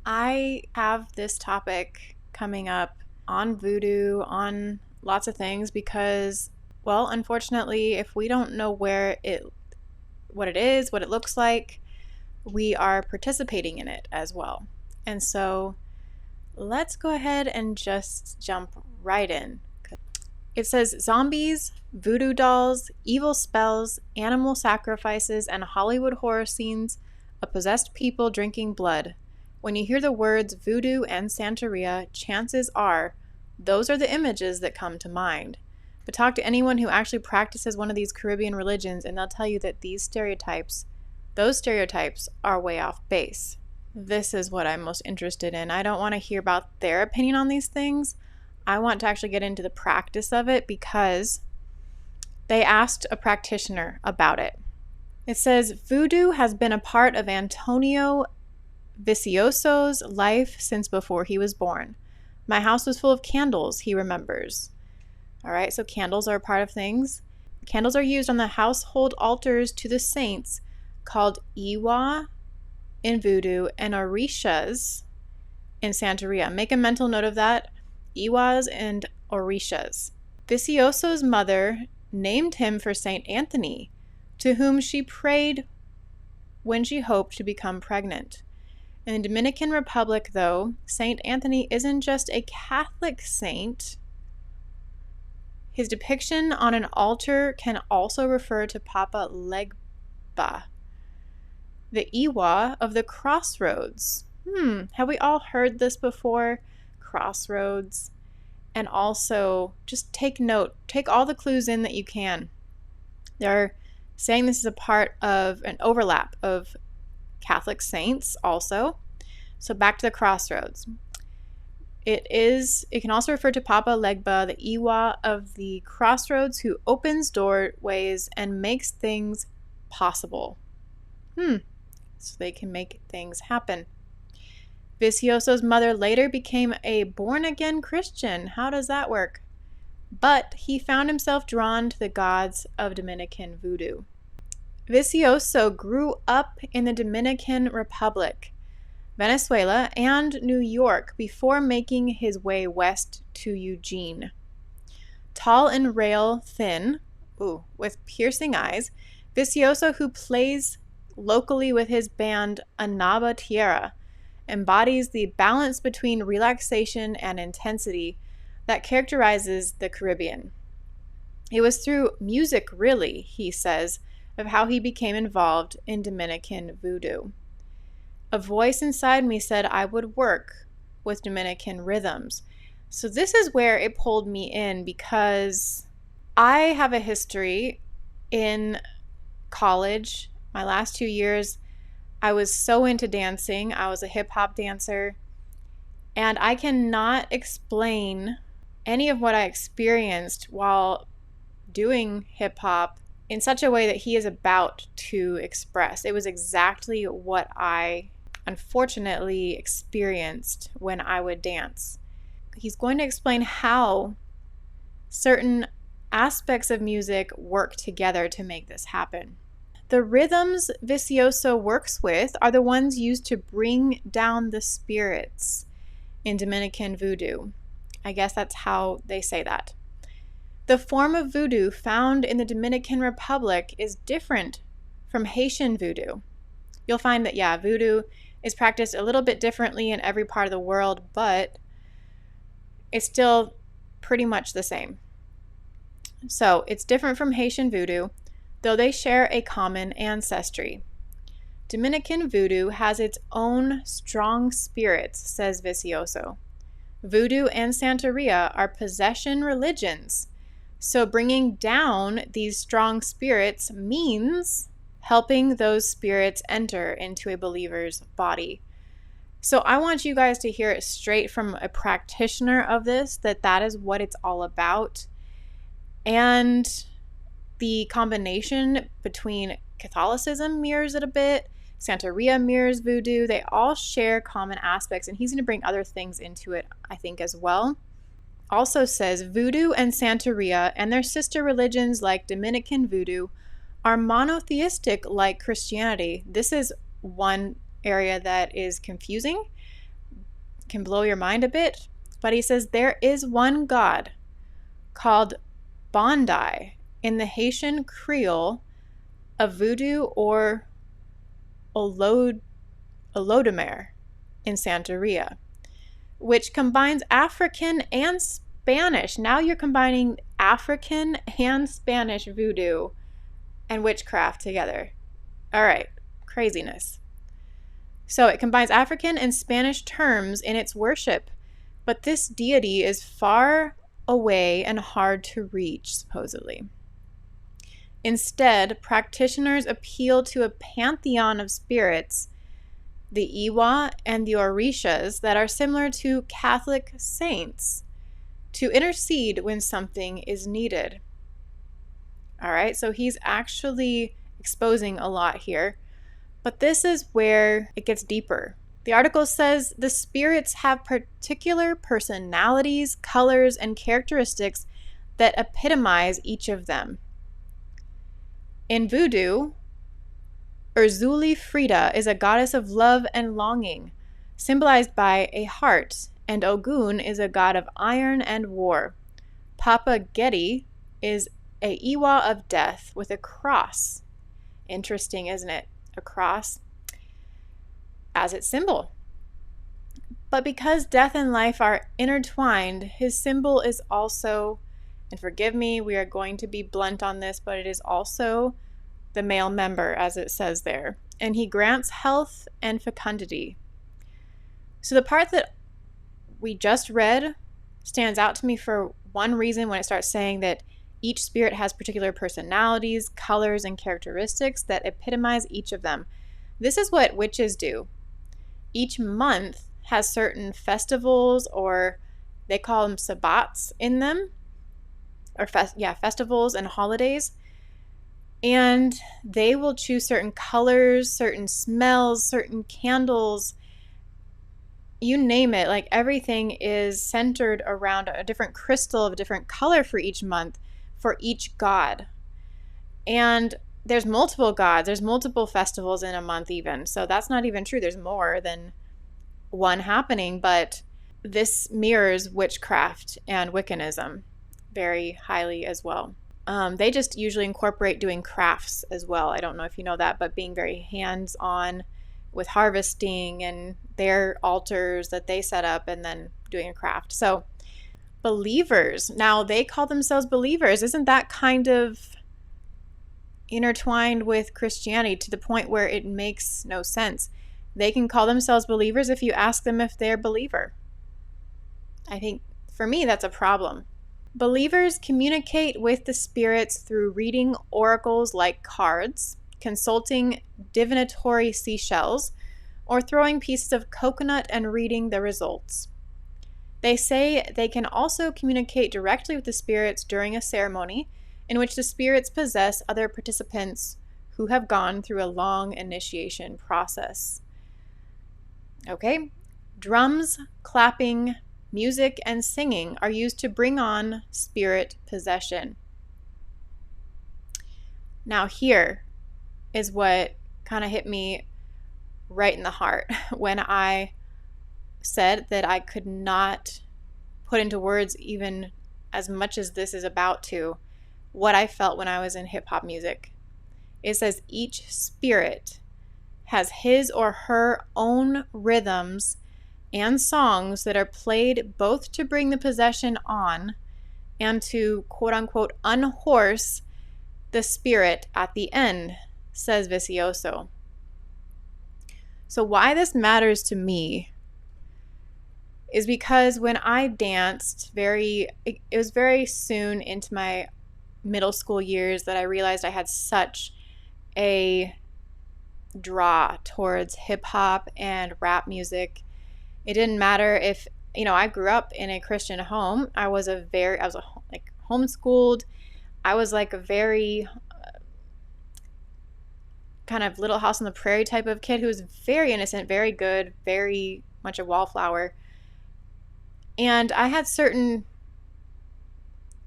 I have this topic coming up on voodoo, on lots of things because, well, unfortunately, if we don't know what it is, what it looks like, we are participating in it as well. And so let's go ahead and just jump right in. It says zombies, voodoo dolls, evil spells, animal sacrifices, and Hollywood horror scenes of possessed people drinking blood. When you hear the words voodoo and Santeria, chances are those are the images that come to mind. But talk to anyone who actually practices one of these Caribbean religions and they'll tell you that those stereotypes are way off base. This is what I'm most interested in. I don't want to hear about their opinion on these things. I want to actually get into the practice of it because they asked a practitioner about it. It says, voodoo has been a part of Antonio Vicioso's life since before he was born. My house was full of candles, he remembers. All right, so candles are a part of things. Candles are used on the household altars to the saints called Iwa in voodoo and orishas in Santeria. Make a mental note of that. Iwas and orishas. Vicioso's mother named him for Saint Anthony, to whom she prayed when she hoped to become pregnant. In the Dominican Republic, though, Saint Anthony isn't just a Catholic saint. His depiction on an altar can also refer to Papa Legba, the Iwa of the crossroads. Have we all heard this before? Crossroads. And also, just take note. Take all the clues in that you can. They're saying this is a part of an overlap of Catholic saints also. So back to the crossroads. It can also refer to Papa Legba, the Iwa of the crossroads, who opens doorways and makes things possible. So they can make things happen. Vicioso's mother later became a born-again Christian. How does that work? But he found himself drawn to the gods of Dominican voodoo. Vicioso grew up in the Dominican Republic, Venezuela, and New York before making his way west to Eugene. Tall and rail thin, with piercing eyes, Vicioso, who plays locally with his band Anaba Tierra, embodies the balance between relaxation and intensity that characterizes the Caribbean. It was through music, really, he says, of how he became involved in Dominican voodoo. A voice inside me said I would work with Dominican rhythms. So this is where it pulled me in because I have a history in college. My last 2 years, I was so into dancing. I was a hip-hop dancer. And I cannot explain any of what I experienced while doing hip-hop in such a way that he is about to express. It was exactly what I unfortunately experienced when I would dance. He's going to explain how certain aspects of music work together to make this happen. The rhythms Vicioso works with are the ones used to bring down the spirits in Dominican voodoo. I guess that's how they say that. The form of voodoo found in the Dominican Republic is different from Haitian voodoo. You'll find that, voodoo is practiced a little bit differently in every part of the world, but it's still pretty much the same. So it's different from Haitian voodoo, though they share a common ancestry. Dominican voodoo has its own strong spirits, says Vicioso. Voodoo and Santeria are possession religions, so bringing down these strong spirits means helping those spirits enter into a believer's body. So I want you guys to hear it straight from a practitioner of this, that is what it's all about. And the combination between Catholicism mirrors it a bit, Santeria mirrors voodoo. They all share common aspects, and he's going to bring other things into it, I think, as well. Also says voodoo and Santeria and their sister religions like Dominican voodoo are monotheistic like Christianity. This is one area that is confusing can blow your mind a bit, but he says there is one god called Bondi in the Haitian Creole of Voodoo or Olodumare in Santeria, which combines African and Spanish. Now you're combining African and Spanish voodoo and witchcraft together. All right, craziness. So it combines African and Spanish terms in its worship, but this deity is far away and hard to reach, supposedly. Instead, practitioners appeal to a pantheon of spirits, the Iwa and the orishas, that are similar to Catholic saints, to intercede when something is needed. All right, so he's actually exposing a lot here, but this is where it gets deeper. The article says the spirits have particular personalities, colors, and characteristics that epitomize each of them. In voodoo, Urzuli Frida is a goddess of love and longing, symbolized by a heart, and Ogun is a god of iron and war. Papa Getty is a Iwa of death with a cross. Interesting, isn't it? A cross as its symbol. But because death and life are intertwined, his symbol is also, and forgive me, we are going to be blunt on this, but it is also the male member, as it says there. And he grants health and fecundity. So the part that we just read stands out to me for one reason when it starts saying that each spirit has particular personalities, colors, and characteristics that epitomize each of them. This is what witches do. Each month has certain festivals, or they call them sabbats in them, or festivals and holidays. And they will choose certain colors, certain smells, certain candles, you name it. Like everything is centered around a different crystal of a different color for each month, for each god. And there's multiple gods, there's multiple festivals in a month even. So that's not even true. There's more than one happening, but this mirrors witchcraft and Wiccanism very highly as well. They just usually incorporate doing crafts as well. I don't know if you know that, but being very hands-on with harvesting and their altars that they set up and then doing a craft. So believers, now they call themselves believers. Isn't that kind of intertwined with Christianity to the point where it makes no sense? They can call themselves believers if you ask them if they're a believer. I think for me that's a problem. Believers communicate with the spirits through reading oracles like cards, consulting divinatory seashells, or throwing pieces of coconut and reading the results. They say they can also communicate directly with the spirits during a ceremony in which the spirits possess other participants who have gone through a long initiation process. Okay, drums, clapping, music, and singing are used to bring on spirit possession. Now here is what kind of hit me right in the heart when I said that I could not put into words, even as much as this is about to, what I felt when I was in hip-hop music. It says each spirit has his or her own rhythms and songs that are played both to bring the possession on and to quote-unquote unhorse the spirit at the end, says Vicioso. So why this matters to me is because when I danced it was very soon into my middle school years that I realized I had such a draw towards hip hop and rap music. It didn't matter if, I grew up in a Christian home. I was homeschooled. I was like a very kind of Little House on the Prairie type of kid who was very innocent, very good, very much a wallflower. And I had certain,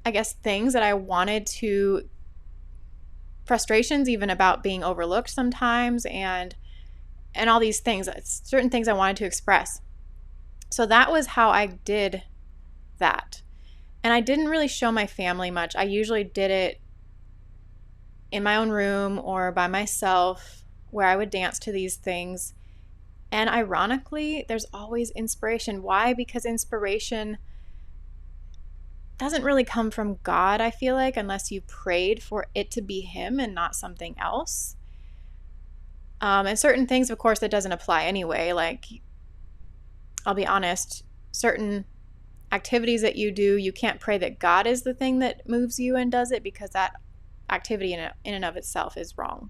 things that I wanted to, frustrations even about being overlooked sometimes and all these things, certain things I wanted to express. So that was how I did that. And I didn't really show my family much. I usually did it in my own room or by myself, where I would dance to these things. And ironically, there's always inspiration. Why? Because inspiration doesn't really come from God, I feel like, unless you prayed for it to be Him and not something else. And certain things, of course, that doesn't apply anyway. Like, I'll be honest, certain activities that you do, you can't pray that God is the thing that moves you and does it, because that activity in and of itself is wrong.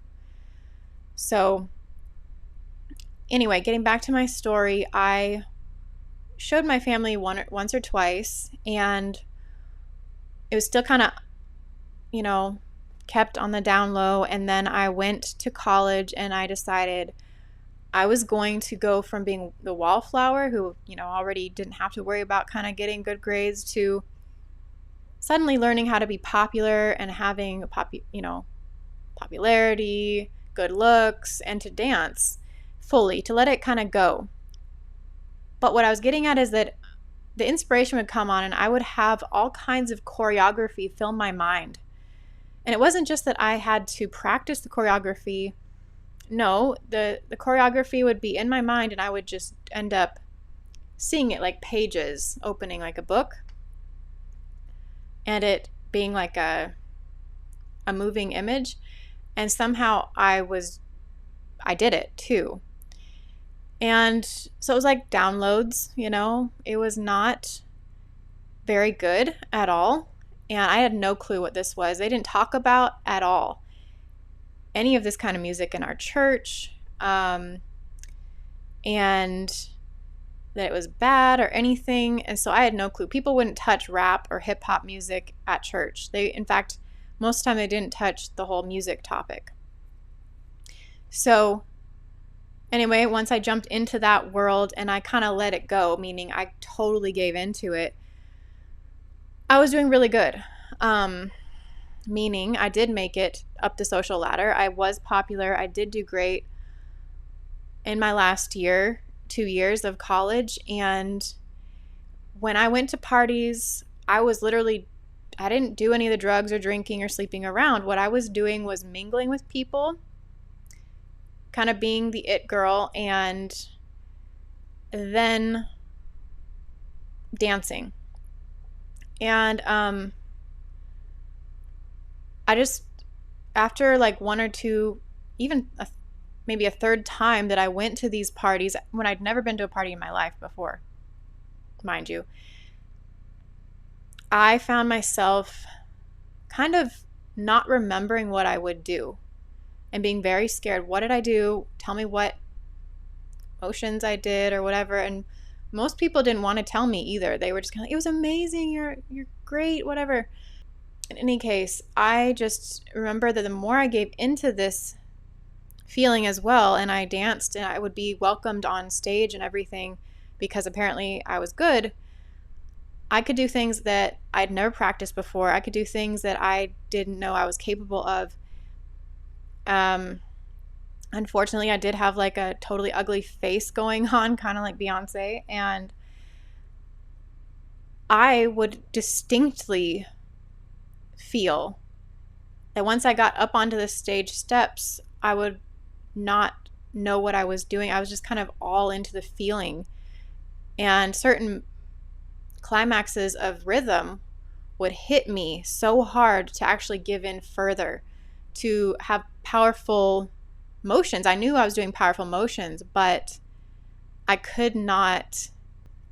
So anyway, getting back to my story, I showed my family once or twice, and it was still kind of, kept on the down low. And then I went to college and I decided I was going to go from being the wallflower who, already didn't have to worry about kind of getting good grades, to suddenly learning how to be popular and having popularity, good looks, and to dance fully, to let it kind of go. But what I was getting at is that the inspiration would come on and I would have all kinds of choreography fill my mind. And it wasn't just that I had to practice the choreography. No, the choreography would be in my mind and I would just end up seeing it like pages opening like a book, and it being like a moving image. And somehow I did it too. And so it was like downloads, it was not very good at all. And I had no clue what this was. They didn't talk about at all any of this kind of music in our church, and that it was bad or anything. And so I had no clue. People wouldn't touch rap or hip hop music at church. In fact, most of the time they didn't touch the whole music topic. So anyway, once I jumped into that world and I kind of let it go, meaning I totally gave into it, I was doing really good. Meaning I did make it up the social ladder. I was popular. I did do great in my last 2 years of college. And when I went to parties, I didn't do any of the drugs or drinking or sleeping around. What I was doing was mingling with people, kind of being the it girl, and then dancing. And I just, after like one or two, even maybe a third time that I went to these parties, when I'd never been to a party in my life before, mind you, I found myself kind of not remembering what I would do and being very scared. What did I do? Tell me what motions I did or whatever. And most people didn't want to tell me either. They were just kind of like, it was amazing, you're great, whatever. In any case, I just remember that the more I gave into this feeling as well, and I danced and I would be welcomed on stage and everything because apparently I was good, I could do things that I'd never practiced before. I could do things that I didn't know I was capable of. Unfortunately, I did have like a totally ugly face going on, kind of like Beyonce, and I would distinctly feel that once I got up onto the stage steps, I would not know what I was doing. I was just kind of all into the feeling. And certain climaxes of rhythm would hit me so hard to actually give in further, to have powerful motions. I knew I was doing powerful motions, but I could not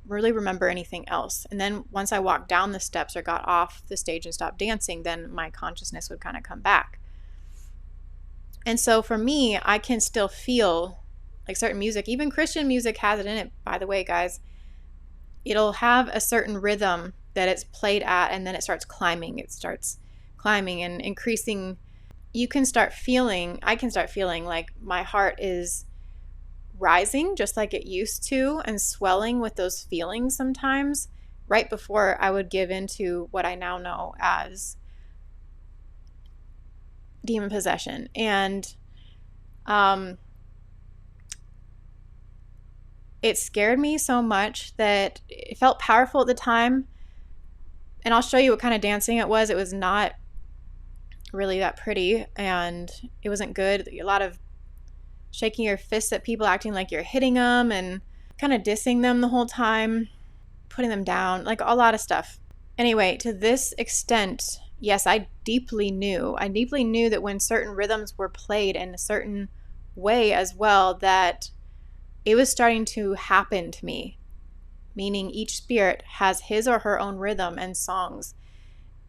really remember anything else. And then once I walked down the steps or got off the stage and stopped dancing, then my consciousness would kind of come back. And so for me, I can still feel like certain music, even Christian music has it in it, by the way, guys. It'll have a certain rhythm that it's played at, and then it starts climbing. It starts climbing and increasing. I can start feeling like my heart is rising just like it used to, and swelling with those feelings sometimes right before I would give into what I now know as demon possession. And it scared me so much that it felt powerful at the time. And I'll show you what kind of dancing it was. It was not really that pretty, and it wasn't good. A lot of shaking your fists at people, acting like you're hitting them, and kind of dissing them the whole time, putting them down, like a lot of stuff. Anyway, to this extent, yes, I deeply knew that when certain rhythms were played in a certain way as well, that it was starting to happen to me, meaning each spirit has his or her own rhythm and songs.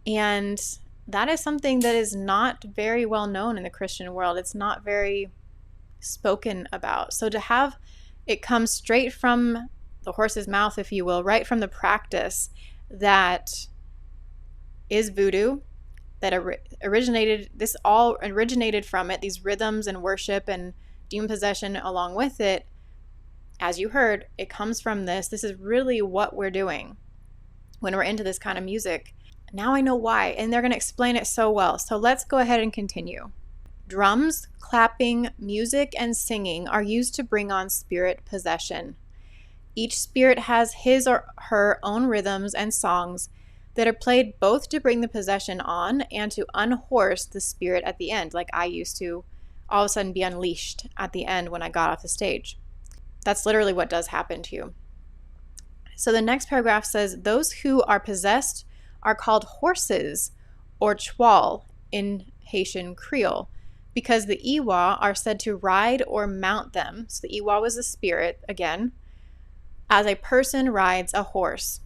And that is something that is not very well known in the Christian world. It's not very spoken about. So to have it come straight from the horse's mouth, if you will, right from the practice that is voodoo, that all originated from it, these rhythms and worship and demon possession along with it, as you heard, it comes from this. This is really what we're doing when we're into this kind of music. Now I know why, and they're going to explain it so well. So let's go ahead and continue. Drums, clapping, music, and singing are used to bring on spirit possession. Each spirit has his or her own rhythms and songs that are played both to bring the possession on and to unhorse the spirit at the end, like I used to all of a sudden be unleashed at the end when I got off the stage. That's literally what does happen to you. So the next paragraph says, those who are possessed are called horses or chwal in Haitian Creole, because the Iwa are said to ride or mount them. So the Iwa was a spirit, again, as a person rides a horse.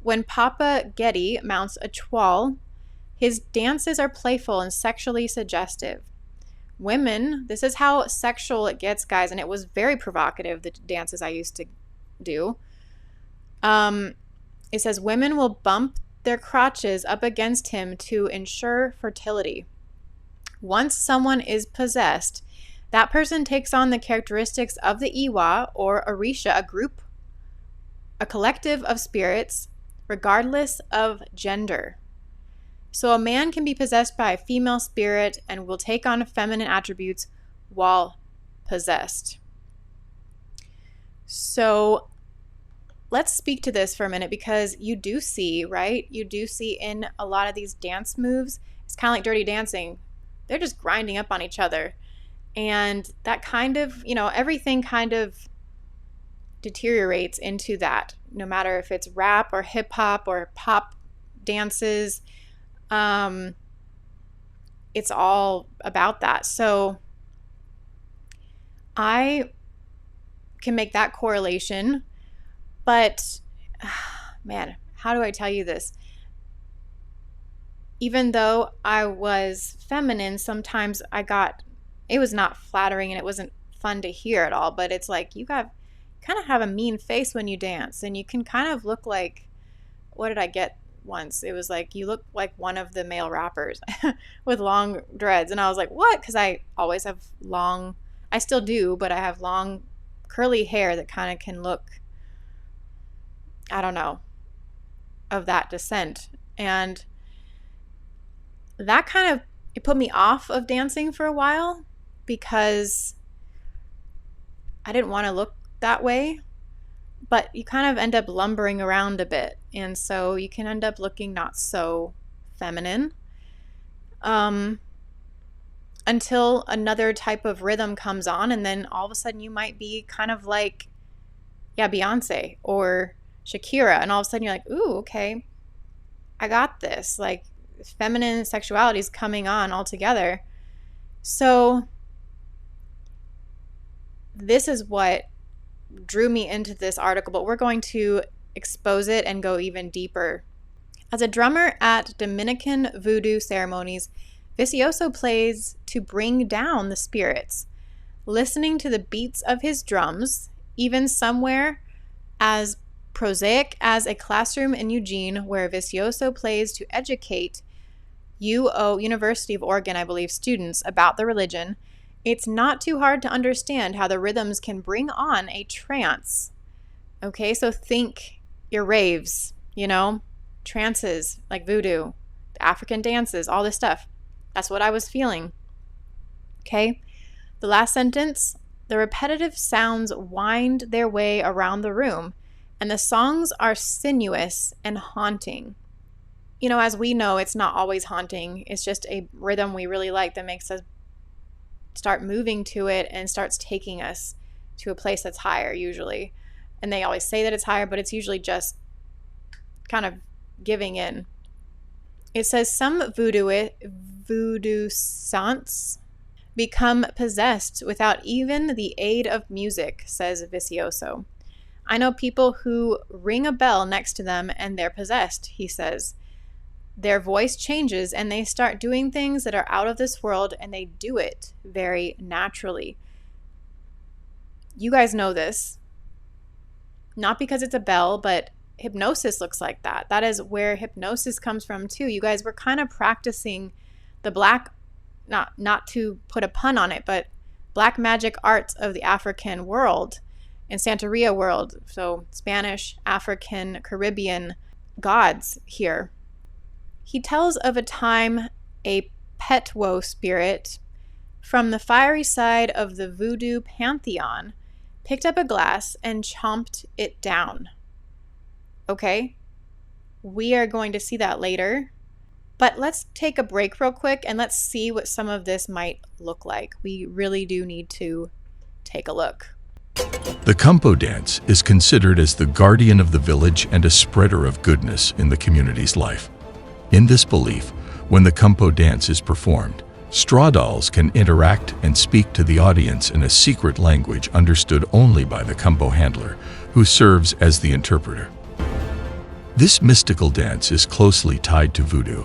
When Papa Getty mounts a chwal, his dances are playful and sexually suggestive. Women, this is how sexual it gets, guys, and it was very provocative, the dances I used to do. It says women will bump their crotches up against him to ensure fertility. Once someone is possessed, that person takes on the characteristics of the Iwa or Orisha, a collective of spirits, regardless of gender. So a man can be possessed by a female spirit and will take on feminine attributes while possessed. So let's speak to this for a minute, because you do see, right? You do see in a lot of these dance moves, it's kind of like Dirty Dancing. They're just grinding up on each other. And that kind of, everything kind of deteriorates into that, no matter if it's rap or hip hop or pop dances. It's all about that. So I can make that correlation, but man, how do I tell you this? Even though I was feminine, sometimes it was not flattering and it wasn't fun to hear at all, but it's like you kind of have a mean face when you dance, and you can kind of look like, what did I get once? It was like, you look like one of the male rappers with long dreads. And I was like, what? Because I always have I still do, but I have long curly hair that kind of can look, I don't know, of that descent. And that it put me off of dancing for a while, because I didn't want to look that way. But you kind of end up lumbering around a bit, and so you can end up looking not so feminine until another type of rhythm comes on, and then all of a sudden you might be kind of like, Beyonce or Shakira, and all of a sudden you're like, ooh, okay, I got this. Like, feminine sexuality is coming on altogether. So this is what drew me into this article, but we're going to expose it and go even deeper. As a drummer at Dominican voodoo ceremonies, Vicioso plays to bring down the spirits. Listening to the beats of his drums, even somewhere as prosaic as a classroom in Eugene, where Vicioso plays to educate University of Oregon, I believe, students about the religion, it's not too hard to understand how the rhythms can bring on a trance. Okay, so think your raves, trances like voodoo, African dances, all this stuff. That's what I was feeling. Okay, the last sentence, The repetitive sounds wind their way around the room, and the songs are sinuous and haunting. You know, as we know, it's not always haunting. It's just a rhythm we really like that makes us start moving to it and starts taking us to a place that's higher usually. And they always say that it's higher, but it's usually just kind of giving in. It says some voodoo saints become possessed without even the aid of music, says Vicioso. I know people who ring a bell next to them and they're possessed, he says. Their voice changes and they start doing things that are out of this world, and they do it very naturally. You guys know this. Not because it's a bell, but hypnosis looks like that. That is where hypnosis comes from too. You guys were kind of practicing the black, not to put a pun on it, but black magic arts of the African world and Santeria world. So Spanish, African, Caribbean gods here. He tells of a time a Petwo spirit from the fiery side of the voodoo pantheon picked up a glass and chomped it down. Okay, we are going to see that later. But let's take a break real quick and let's see what some of this might look like. We really do need to take a look. The Kumpo dance is considered as the guardian of the village and a spreader of goodness in the community's life. In this belief, when the Kumpo dance is performed, straw dolls can interact and speak to the audience in a secret language understood only by the Kumpo handler, who serves as the interpreter. This mystical dance is closely tied to voodoo,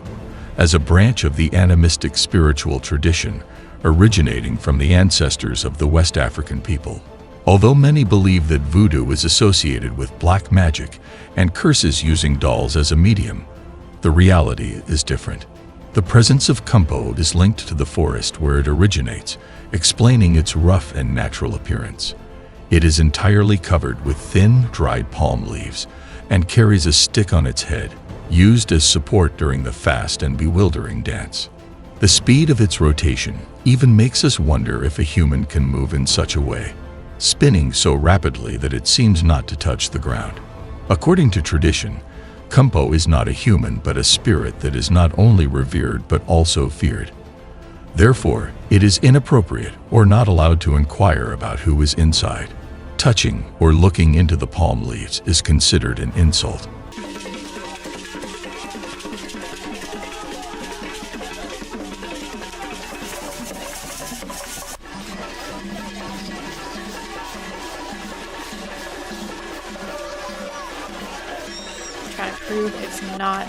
as a branch of the animistic spiritual tradition originating from the ancestors of the West African people. Although many believe that voodoo is associated with black magic and curses using dolls as a medium, the reality is different. The presence of Kumpo is linked to the forest where it originates, explaining its rough and natural appearance. It is entirely covered with thin, dried palm leaves and carries a stick on its head, used as support during the fast and bewildering dance. The speed of its rotation even makes us wonder if a human can move in such a way, spinning so rapidly that it seems not to touch the ground. According to tradition, Kumpo is not a human but a spirit that is not only revered but also feared. Therefore, it is inappropriate or not allowed to inquire about who is inside. Touching or looking into the palm leaves is considered an insult. Trying to prove it's not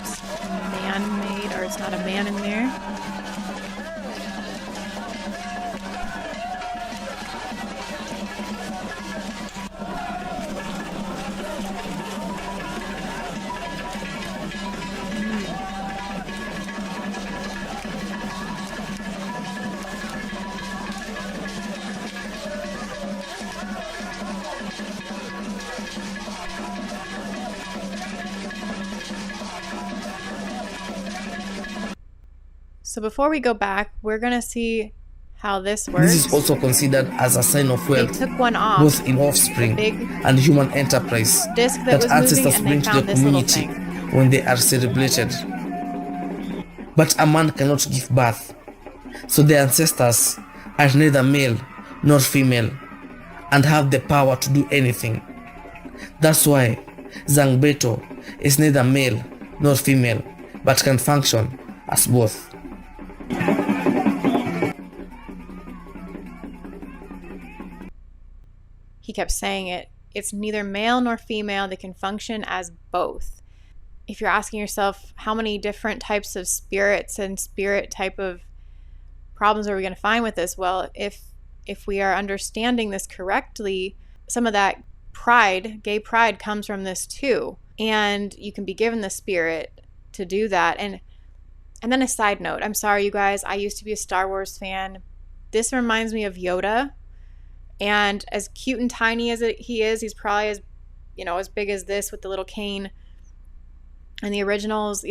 man-made, or it's not a man in there. So before we go back, we're going to see how this works. This is also considered as a sign of They wealth, took one off, both in offspring big and human enterprise, disc that was moving, ancestors and they bring to found the this little community thing. when they are celebrated. But a man cannot give birth, so the ancestors are neither male nor female and have the power to do anything. That's why Zangbeto is neither male nor female but can function as both. He kept saying it. It's neither male nor female. They can function as both. If you're asking yourself how many different types of spirits and spirit type of problems are we going to find with this? Well, if we are understanding this correctly, some of that pride, gay pride, comes from this too. And you can be given the spirit to do that. And then a side note, I'm sorry, you guys, I used to be a Star Wars fan. This reminds me of Yoda. And as cute and tiny as he is, he's probably as big as this with the little cane. And the originals,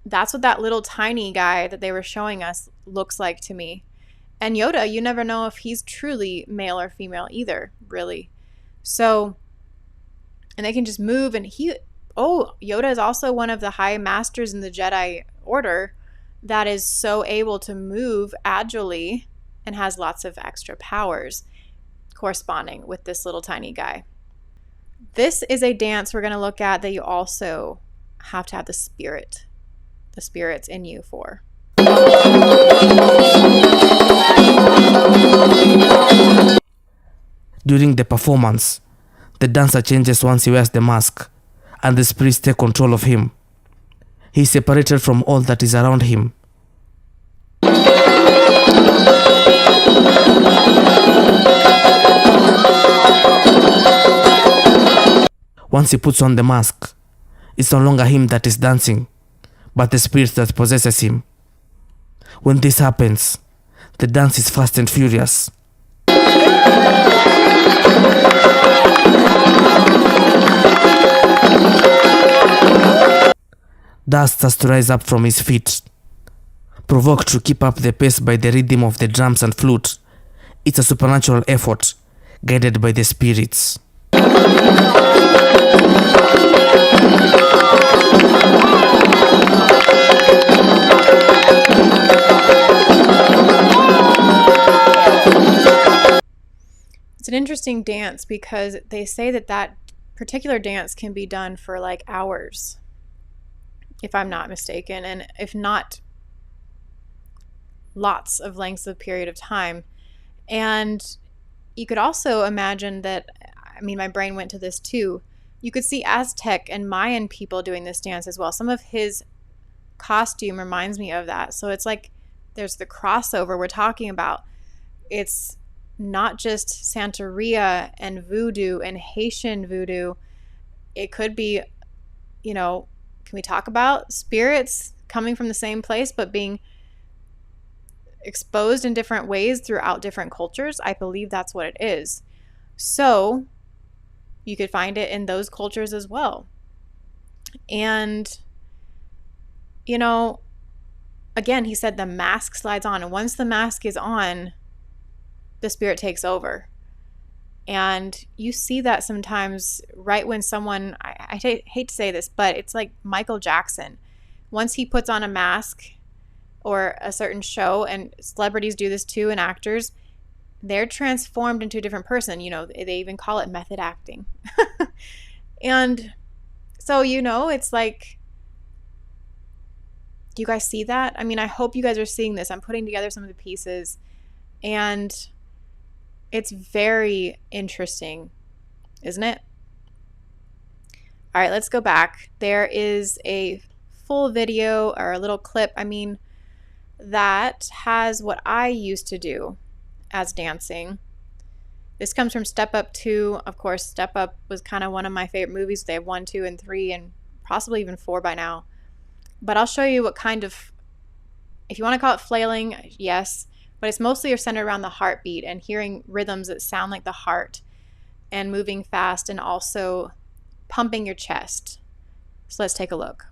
that's what that little tiny guy that they were showing us looks like to me. And Yoda, you never know if he's truly male or female either, really. So, and they can just move. And Yoda is also one of the high masters in the Jedi Order that is so able to move agilely and has lots of extra powers corresponding with this little tiny guy. This is a dance we're going to look at that you also have to have the spirits in you for. During the performance, the dancer changes once he wears the mask, and the spirits take control of him. He is separated from all that is around him. Once he puts on the mask, it's no longer him that is dancing, but the spirit that possesses him. When this happens, the dance is fast and furious. Dust starts to rise up from his feet. Provoked to keep up the pace by the rhythm of the drums and flute, it's a supernatural effort, guided by the spirits. It's an interesting dance because they say that particular dance can be done for like hours, if I'm not mistaken, and if not, lots of lengths of period of time. And you could also imagine that, I mean, my brain went to this too. You could see Aztec and Mayan people doing this dance as well. Some of his costume reminds me of that. So it's like there's the crossover we're talking about. It's not just Santeria and voodoo and Haitian voodoo. It could be, can we talk about spirits coming from the same place but being exposed in different ways throughout different cultures? I believe that's what it is. So you could find it in those cultures as well. And, again, he said the mask slides on. And once the mask is on, the spirit takes over. And you see that sometimes right when someone, I hate to say this, but it's like Michael Jackson. Once he puts on a mask or a certain show, and celebrities do this too, and actors, they're transformed into a different person. They even call it method acting. And so, it's like, do you guys see that? I mean, I hope you guys are seeing this. I'm putting together some of the pieces, and it's very interesting, isn't it? All right, let's go back. There is a full video or a little clip, that has what I used to do as dancing. This comes from Step Up 2. Of course, Step Up was kind of one of my favorite movies. They have 1, 2, and 3, and possibly even 4 by now. But I'll show you what kind of, if you want to call it flailing, yes, but it's mostly centered around the heartbeat and hearing rhythms that sound like the heart and moving fast and also pumping your chest. So let's take a look.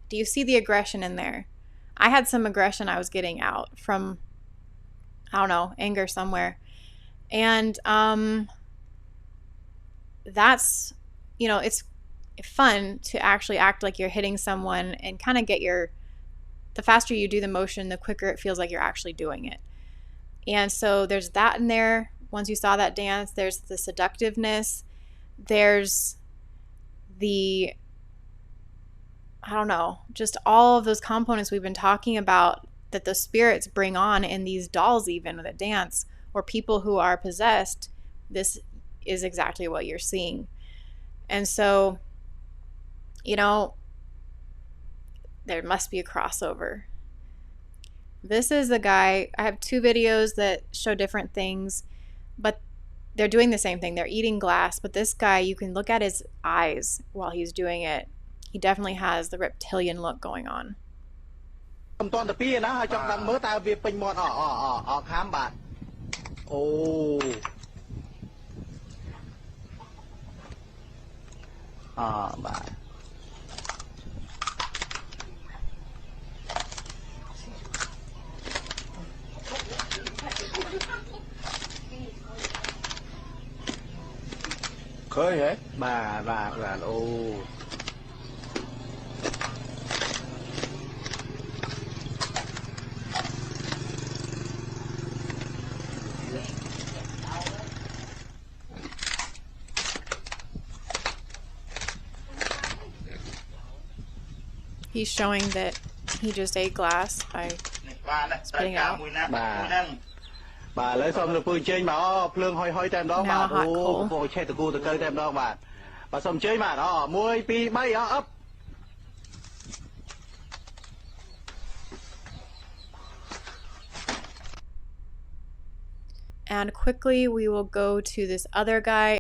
Do you see the aggression in there? I had some aggression I was getting out from, anger somewhere. And that's, it's fun to actually act like you're hitting someone and kind of get the faster you do the motion, the quicker it feels like you're actually doing it. And so there's that in there. Once you saw that dance, there's the seductiveness. There's the, just all of those components we've been talking about that the spirits bring on in these dolls, even with a dance, or people who are possessed. This is exactly what you're seeing. And so, there must be a crossover. This is the guy. I have 2 videos that show different things, but they're doing the same thing. They're eating glass, but this guy, you can look at his eyes while he's doing it. He definitely has the reptilian look going on. Khơi hả? Bà ô. He's showing that he just ate glass by spitting out. Bà lấy xong rồi phơi trên mà phơi hoi tem đó bà ô phơi che từ cô từ cây tem đó bà xong chơi mà đó muối pi bay ấp. And quickly we will go to this other guy.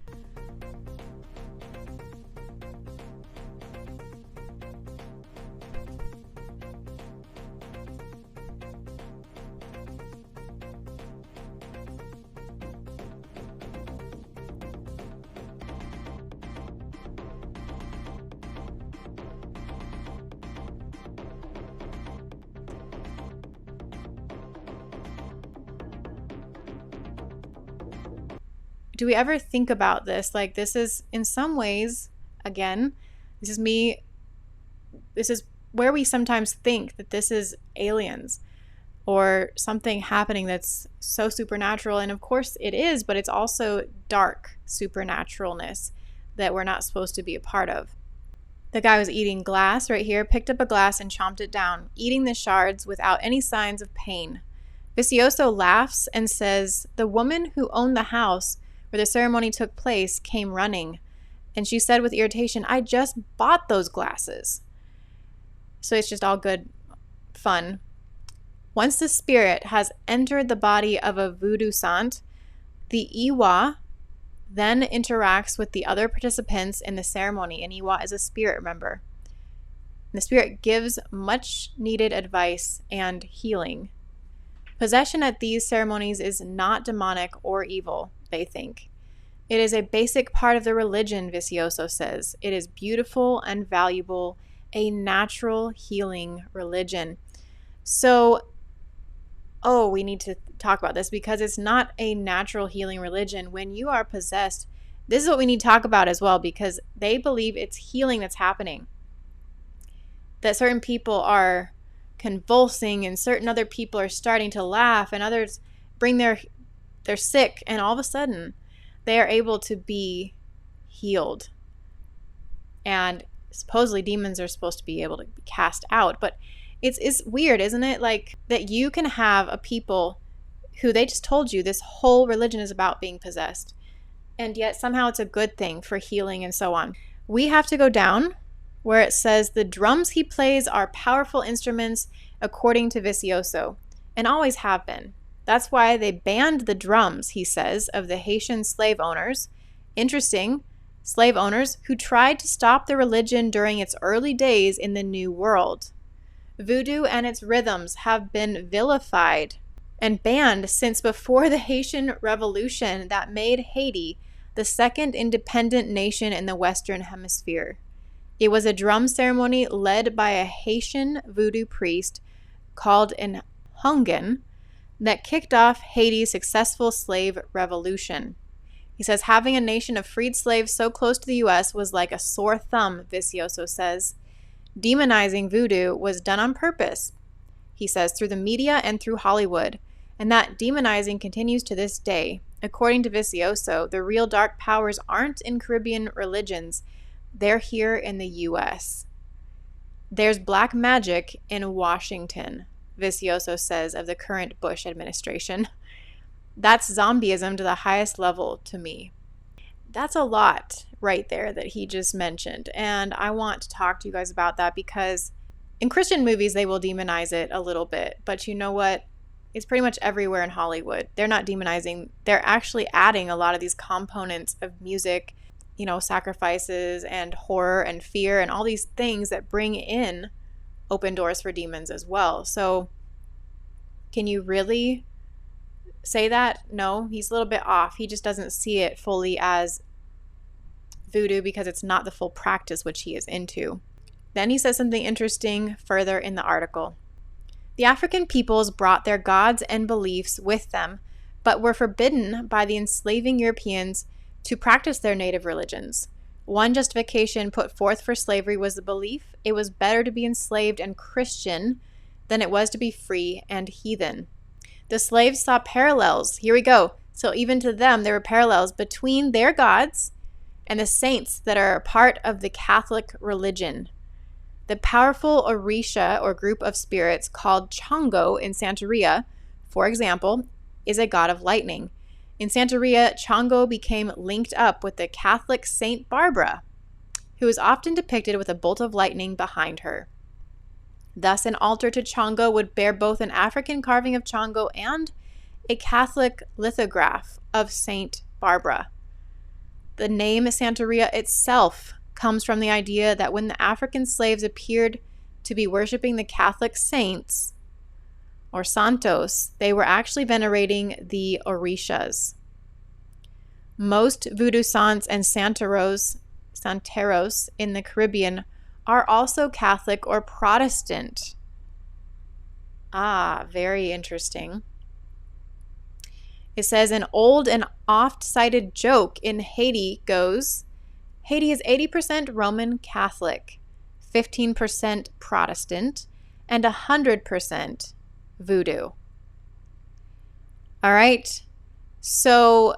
Do we ever think about this? Like, this is, in some ways, again, this is where we sometimes think that this is aliens or something happening that's so supernatural. And of course it is, but it's also dark supernaturalness that we're not supposed to be a part of. The guy was eating glass right here, picked up a glass and chomped it down, eating the shards without any signs of pain. Vicioso laughs and says, the woman who owned the house where the ceremony took place came running, and she said with irritation, I just bought those glasses. So it's just all good fun. Once the spirit has entered the body of a voodoo sant, the Iwa then interacts with the other participants in the ceremony. And Iwa is a spirit, remember. And the spirit gives much needed advice and healing. Possession at these ceremonies is not demonic or evil, they think. It is a basic part of the religion, Vicioso says. It is beautiful and valuable, a natural healing religion. So, we need to talk about this because it's not a natural healing religion. When you are possessed, this is what we need to talk about as well, because they believe it's healing that's happening. That certain people are convulsing and certain other people are starting to laugh and others they're sick, and all of a sudden they are able to be healed. And supposedly demons are supposed to be able to be cast out, but it's weird, isn't it? Like, that you can have a people who they just told you this whole religion is about being possessed, and yet somehow it's a good thing for healing and so on. We have to go down where it says the drums he plays are powerful instruments according to Vicioso, and always have been. That's why they banned the drums, he says, of the Haitian slave owners. Interesting, slave owners who tried to stop the religion during its early days in the New World. Voodoo and its rhythms have been vilified and banned since before the Haitian Revolution that made Haiti the second independent nation in the Western Hemisphere. It was a drum ceremony led by a Haitian voodoo priest called an Hungan that kicked off Haiti's successful slave revolution. He says having a nation of freed slaves so close to the U.S. was like a sore thumb, Vicioso says. Demonizing voodoo was done on purpose, he says, through the media and through Hollywood, and that demonizing continues to this day. According to Vicioso, the real dark powers aren't in Caribbean religions, they're here in the U.S. There's black magic in Washington, Vicioso says of the current Bush administration. That's zombieism to the highest level to me. That's a lot right there that he just mentioned. And I want to talk to you guys about that because in Christian movies, they will demonize it a little bit. But you know what? It's pretty much everywhere in Hollywood. They're not demonizing. They're actually adding a lot of these components of music, sacrifices and horror and fear and all these things that bring in open doors for demons as well. So can you really say that? No, he's a little bit off. He just doesn't see it fully as voodoo because it's not the full practice which he is into. Then he says something interesting further in the article. The African peoples brought their gods and beliefs with them, but were forbidden by the enslaving Europeans to practice their native religions. One justification put forth for slavery was the belief it was better to be enslaved and Christian than it was to be free and heathen. The slaves saw parallels. Here we go. So even to them, there were parallels between their gods and the saints that are a part of the Catholic religion. The powerful orisha, or group of spirits, called Chango in Santeria, for example, is a god of lightning. In Santeria, Chango became linked up with the Catholic Saint Barbara, who is often depicted with a bolt of lightning behind her. Thus, an altar to Chango would bear both an African carving of Chango and a Catholic lithograph of Saint Barbara. The name Santeria itself comes from the idea that when the African slaves appeared to be worshiping the Catholic saints, or santos, they were actually venerating the orishas. Most voodoo saints and santeros in the Caribbean are also Catholic or Protestant. Very interesting. It says an old and oft-cited joke in Haiti goes, Haiti is 80% Roman Catholic, 15% Protestant, and 100% voodoo. All right. So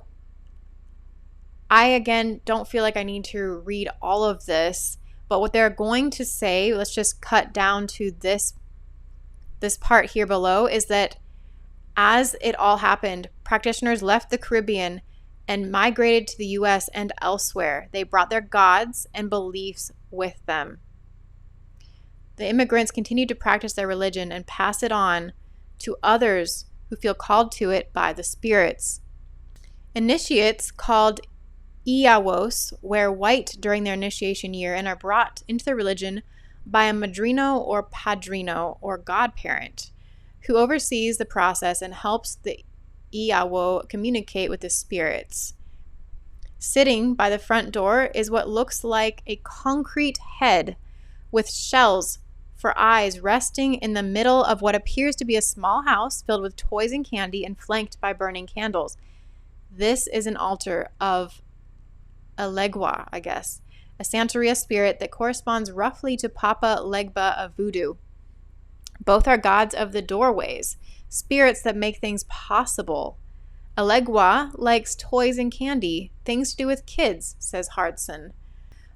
I, again, don't feel like I need to read all of this, but what they're going to say, let's just cut down to this part here below, is that as it all happened, practitioners left the Caribbean and migrated to the U.S. and elsewhere. They brought their gods and beliefs with them. The immigrants continued to practice their religion and pass it on to others who feel called to it by the spirits. Initiates called Iawos wear white during their initiation year and are brought into the religion by a madrino or padrino or godparent who oversees the process and helps the Iawo communicate with the spirits. Sitting by the front door is what looks like a concrete head with shells for eyes resting in the middle of what appears to be a small house filled with toys and candy and flanked by burning candles. This is an altar of a Legua, I guess, a Santeria spirit that corresponds roughly to Papa Legba of voodoo. Both are gods of the doorways, spirits that make things possible. A Legua likes toys and candy, things to do with kids, says Hardson.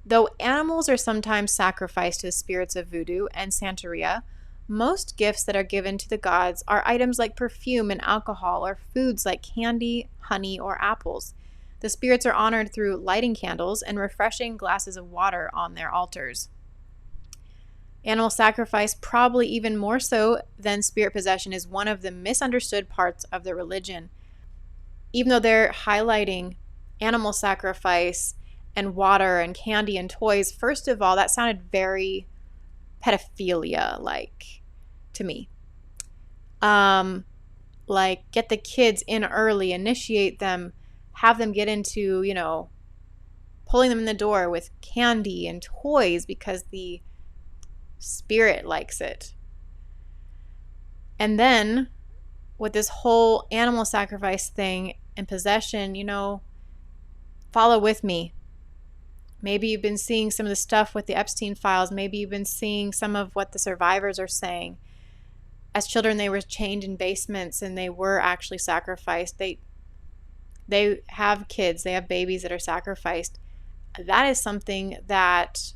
Though animals are sometimes sacrificed to the spirits of voodoo and Santeria, most gifts that are given to the gods are items like perfume and alcohol or foods like candy, honey, or apples. The spirits are honored through lighting candles and refreshing glasses of water on their altars. Animal sacrifice, probably even more so than spirit possession, is one of the misunderstood parts of the religion. Even though they're highlighting animal sacrifice and water and candy and toys, first of all, that sounded very pedophilia-like to me. Like, get the kids in early, initiate them, have them get into, pulling them in the door with candy and toys because the spirit likes it. And then with this whole animal sacrifice thing and possession, follow with me. Maybe you've been seeing some of the stuff with the Epstein files. Maybe you've been seeing some of what the survivors are saying. As children, they were chained in basements and they were actually sacrificed. They have kids, they have babies that are sacrificed. That is something that,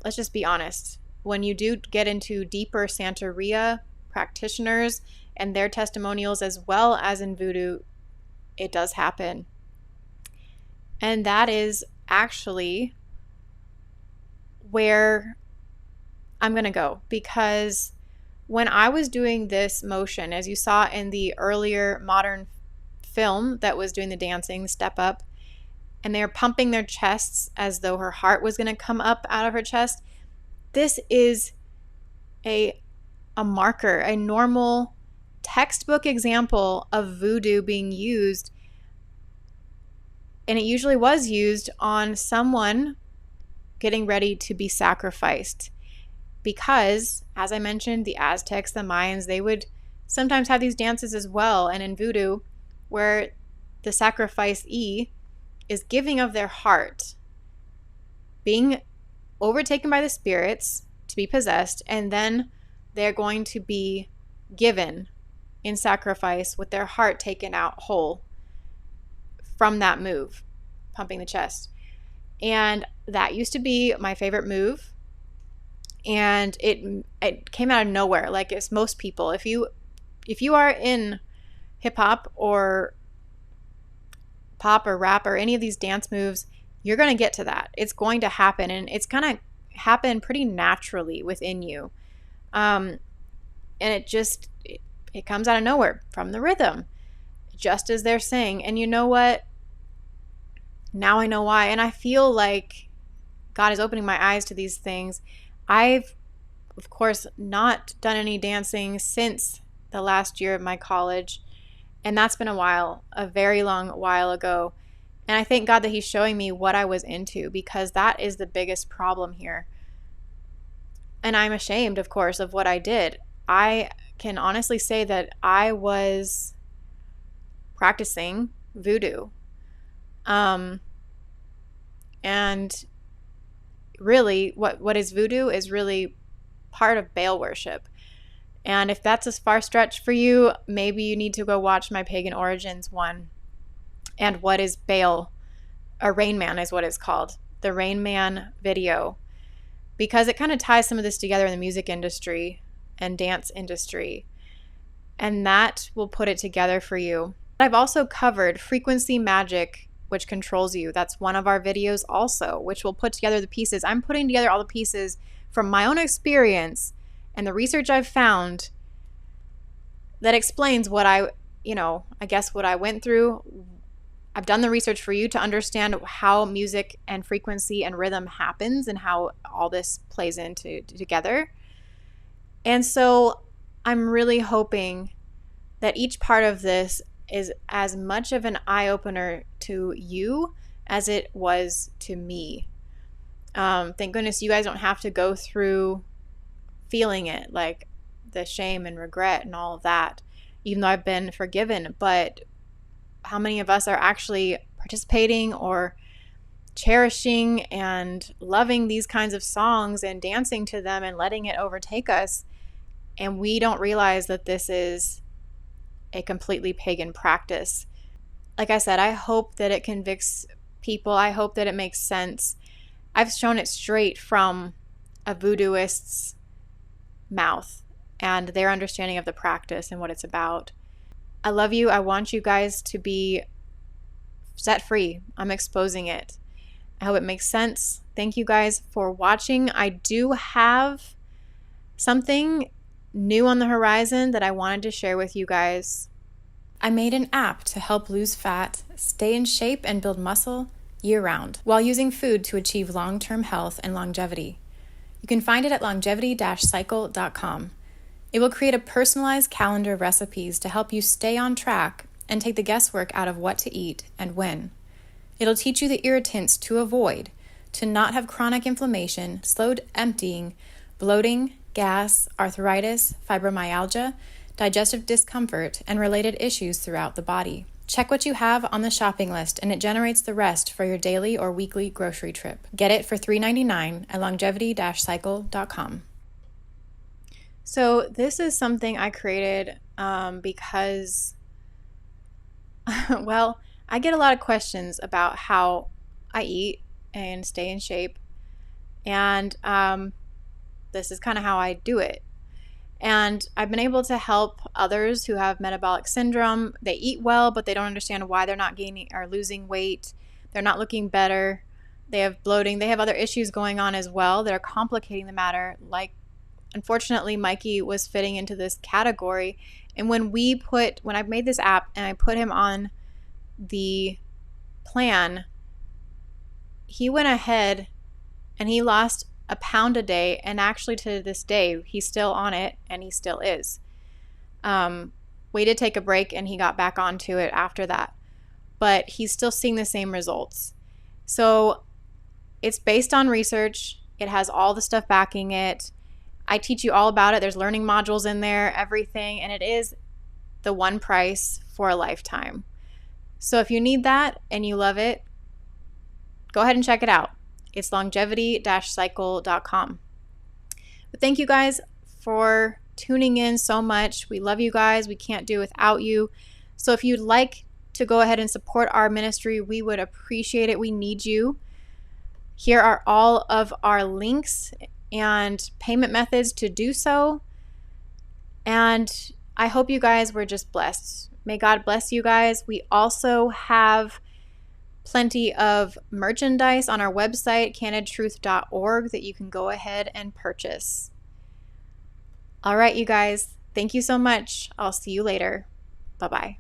let's just be honest, when you do get into deeper Santeria practitioners and their testimonials as well as in voodoo, it does happen. And that is actually where I'm going to go, because when I was doing this motion, as you saw in the earlier modern film that was doing the dancing, Step Up, and they're pumping their chests as though her heart was going to come up out of her chest, this is a marker, a normal textbook example of voodoo being used. And it usually was used on someone getting ready to be sacrificed. Because, as I mentioned, the Aztecs, the Mayans, they would sometimes have these dances as well. And in voodoo, where the sacrificee is giving of their heart, being overtaken by the spirits to be possessed, and then they're going to be given in sacrifice with their heart taken out whole from that move, pumping the chest. And that used to be my favorite move. And it came out of nowhere. Like, it's most people, if you are in hip hop or pop or rap or any of these dance moves, you're going to get to that. It's going to happen, and it's going to happen pretty naturally within you. And it comes out of nowhere from the rhythm, just as they're saying. And you know what? Now I know why. And I feel like God is opening my eyes to these things. I've, of course, not done any dancing since the last year of my college. And that's been a while, a very long while ago. And I thank God that He's showing me what I was into, because that is the biggest problem here. And I'm ashamed, of course, of what I did. I can honestly say that I was practicing voodoo. And really, what is voodoo is really part of Baal worship. And if that's a far stretch for you, maybe you need to go watch my Pagan Origins one. And what is Baal? A Rain Man is what it's called. The Rain Man video. Because it kind of ties some of this together in the music industry and dance industry. And that will put it together for you. I've also covered frequency magic, which controls you. That's one of our videos also, which will put together the pieces. I'm putting together all the pieces from my own experience and the research I've found that explains what I went through. I've done the research for you to understand how music and frequency and rhythm happens and how all this plays into together. And so I'm really hoping that each part of this is as much of an eye-opener to you as it was to me. Thank goodness you guys don't have to go through feeling it, like the shame and regret and all of that, even though I've been forgiven. But how many of us are actually participating or cherishing and loving these kinds of songs and dancing to them and letting it overtake us? And we don't realize that this is a completely pagan practice. Like I said, I hope that it convicts people. I hope that it makes sense. I've shown it straight from a voodooist's mouth and their understanding of the practice and what it's about. I love you. I want you guys to be set free. I'm exposing it. I hope it makes sense. Thank you guys for watching. I do have something new on the horizon that I wanted to share with you guys. I made an app to help lose fat, stay in shape, and build muscle year-round while using food to achieve long-term health and longevity. You can find it at longevity-cycle.com. It will create a personalized calendar of recipes to help you stay on track and take the guesswork out of what to eat and when. It'll teach you the irritants to avoid, to not have chronic inflammation, slowed emptying, bloating, gas, arthritis, fibromyalgia, digestive discomfort, and related issues throughout the body. Check what you have on the shopping list, and it generates the rest for your daily or weekly grocery trip. Get it for $3.99 at longevity-cycle.com. So this is something I created because, well, I get a lot of questions about how I eat and stay in shape. And this is kind of how I do it. And I've been able to help others who have metabolic syndrome. They eat well, but they don't understand why they're not gaining or losing weight. They're not looking better. They have bloating. They have other issues going on as well that are complicating the matter, like unfortunately, Mikey was fitting into this category. And when I made this app and I put him on the plan, he went ahead and he lost a pound a day. And actually, to this day, he's still on it, and he still is. We did take a break and he got back onto it after that, but he's still seeing the same results. So it's based on research. It has all the stuff backing it. I teach you all about it. There's learning modules in there, everything, and it is the one price for a lifetime. So if you need that and you love it, go ahead and check it out. It's longevity-cycle.com. But thank you guys for tuning in so much. We love you guys. We can't do without you. So if you'd like to go ahead and support our ministry, we would appreciate it. We need you. Here are all of our links and payment methods to do so. And I hope you guys were just blessed. May God bless you guys. We also have plenty of merchandise on our website, CandidTruthOrg, that you can go ahead and purchase. All right, you guys. Thank you so much. I'll see you later. Bye-bye.